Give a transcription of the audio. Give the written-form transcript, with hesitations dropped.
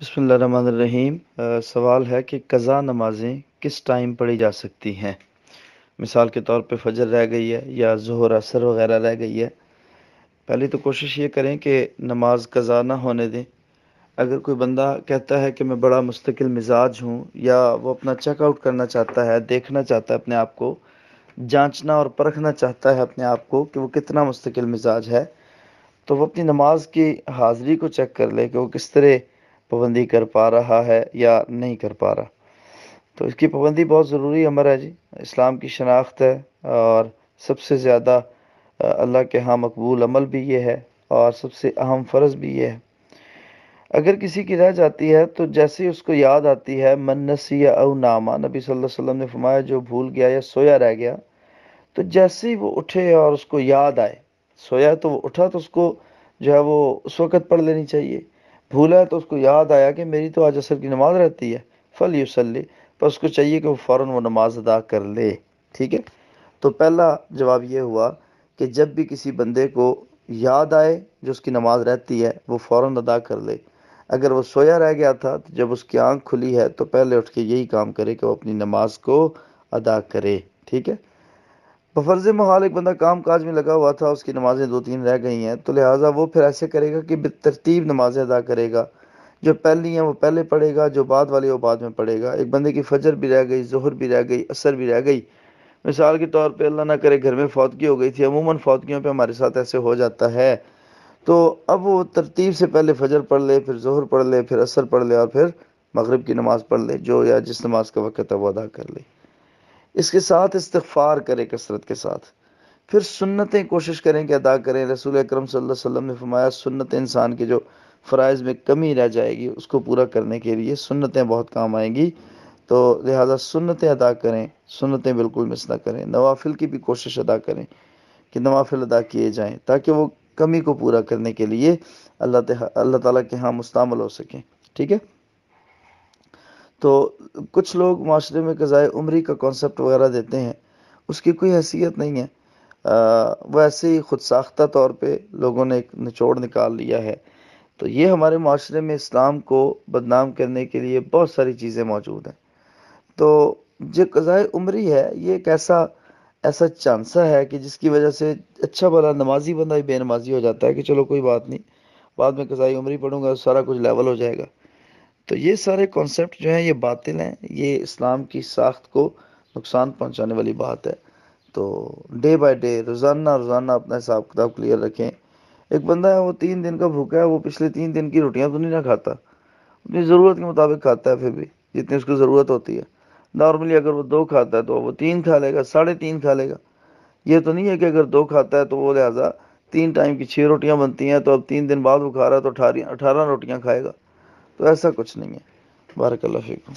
بسم اللہ الرحمن الرحیم۔ سوال ہے کہ قضا نمازیں کس ٹائم پڑھی جا سکتی ہیں؟ مثال کے طور پہ فجر رہ گئی ہے یا ظہر عصر وغیرہ رہ گئی ہے۔ پہلی تو کوشش یہ کریں کہ نماز قضا نہ ہونے دیں۔ اگر کوئی بندہ کہتا ہے کہ میں بڑا مستقل مزاج ہوں، یا وہ اپنا چیک آؤٹ کرنا چاہتا ہے، دیکھنا چاہتا ہے اپنے آپ کو، جانچنا اور پرکھنا چاہتا ہے اپنے آپ کو کہ وہ کتنا مستقل مزاج ہے، تو وہ اپنی نماز کی حاضری کو چیک کر لے کہ وہ کس طرح پابندی کر پا رہا ہے یا نہیں کر پا رہا۔ تو اس کی پابندی بہت ضروری امر ہے جی، اسلام کی شناخت ہے، اور سب سے زیادہ اللہ کے ہاں مقبول عمل بھی یہ ہے، اور سب سے اہم فرض بھی یہ ہے۔ اگر کسی کی رہ جاتی ہے تو جیسے ہی اس کو یاد آتی ہے، من نسی او ناما، نبی صلی اللہ علیہ وسلم نے فرمایا جو بھول گیا یا سویا رہ گیا، تو جیسے ہی وہ اٹھے اور اس کو یاد آئے، سویا تو وہ اٹھا تو اس کو جو ہے وہ اس وقت پڑھ لینی چاہیے۔ بھولا ہے تو اس کو یاد آیا کہ میری تو آج عصر کی نماز رہتی ہے، فلیصلی، پر اس کو چاہیے کہ وہ فوراً وہ نماز ادا کر لے۔ ٹھیک ہے، تو پہلا جواب یہ ہوا کہ جب بھی کسی بندے کو یاد آئے جو اس کی نماز رہتی ہے، وہ فوراً ادا کر لے۔ اگر وہ سویا رہ گیا تھا تو جب اس کی آنکھ کھلی ہے تو پہلے اٹھ کے یہی کام کرے کہ وہ اپنی نماز کو ادا کرے۔ ٹھیک ہے، بفرض محال ایک بندہ کام کاج میں لگا ہوا تھا، اس کی نمازیں 2-3 رہ گئی ہیں، تو لہٰذا وہ پھر ایسے کرے گا کہ بالترتیب نمازیں ادا کرے گا۔ جو پہلی ہیں وہ پہلے پڑھے گا، جو بعد والی وہ بعد میں پڑھے گا۔ ایک بندے کی فجر بھی رہ گئی، ظہر بھی رہ گئی، عصر بھی رہ گئی، مثال کے طور پہ اللہ نہ کرے گھر میں فوتگی ہو گئی تھی، عموماً فوتگیوں پہ ہمارے ساتھ ایسے ہو جاتا ہے، تو اب وہ ترتیب سے پہلے فجر پڑھ لے، پھر ظہر پڑھ لے، پھر عصر پڑھ لے، اور پھر مغرب کی نماز پڑھ لے، جو یا جس نماز کا وقت ہے وہ ادا کر لے۔ اس کے ساتھ استغفار کرے کثرت کے ساتھ، پھر سنتیں کوشش کریں کہ ادا کریں۔ رسول اکرم صلی اللہ علیہ وسلم نے فرمایا سنت انسان کے جو فرائض میں کمی رہ جائے گی اس کو پورا کرنے کے لیے سنتیں بہت کام آئیں گی، تو لہذا سنتیں ادا کریں، سنتیں بالکل مس نہ کریں۔ نوافل کی بھی کوشش ادا کریں کہ نوافل ادا کیے جائیں تاکہ وہ کمی کو پورا کرنے کے لیے اللہ تعالیٰ کے ہاں مستعمل ہو سکیں۔ ٹھیک ہے، تو کچھ لوگ معاشرے میں قضائے عمری کا کانسیپٹ وغیرہ دیتے ہیں، اس کی کوئی حیثیت نہیں ہے۔ وہ ایسے ہی خود ساختہ طور پہ لوگوں نے ایک نچوڑ نکال لیا ہے۔ تو یہ ہمارے معاشرے میں اسلام کو بدنام کرنے کے لیے بہت ساری چیزیں موجود ہیں۔ تو جو قضائے عمری ہے یہ ایک ایسا چانسا ہے کہ جس کی وجہ سے اچھا بھلا نمازی بندہ ہی بے نمازی ہو جاتا ہے کہ چلو کوئی بات نہیں، بعد میں قضائے عمری پڑھوں گا سارا کچھ لیول ہو جائے گا۔ تو یہ سارے کانسیپٹ جو ہیں یہ باطل ہیں، یہ اسلام کی ساخت کو نقصان پہنچانے والی بات ہے۔ تو ڈے بائی ڈے، روزانہ اپنا حساب کتاب کلیئر رکھیں۔ ایک بندہ ہے وہ 3 دن کا بھوکا ہے، وہ پچھلے 3 دن کی روٹیاں تو نہیں نہ کھاتا، اپنی ضرورت کے مطابق کھاتا ہے، پھر بھی جتنی اس کو ضرورت ہوتی ہے۔ نارملی اگر وہ 2 کھاتا ہے تو وہ 3 کھا لے گا، 3.5 کھا لے گا۔ یہ تو نہیں ہے کہ اگر 2 کھاتا ہے تو وہ لہٰذا 3 ٹائم کی 6 روٹیاں بنتی ہیں، تو اب 3 دن بعد وہ کھا رہا ہے تو 18 روٹیاں کھائے گا، تو ایسا کچھ نہیں ہے۔ بارک اللہ فیکم۔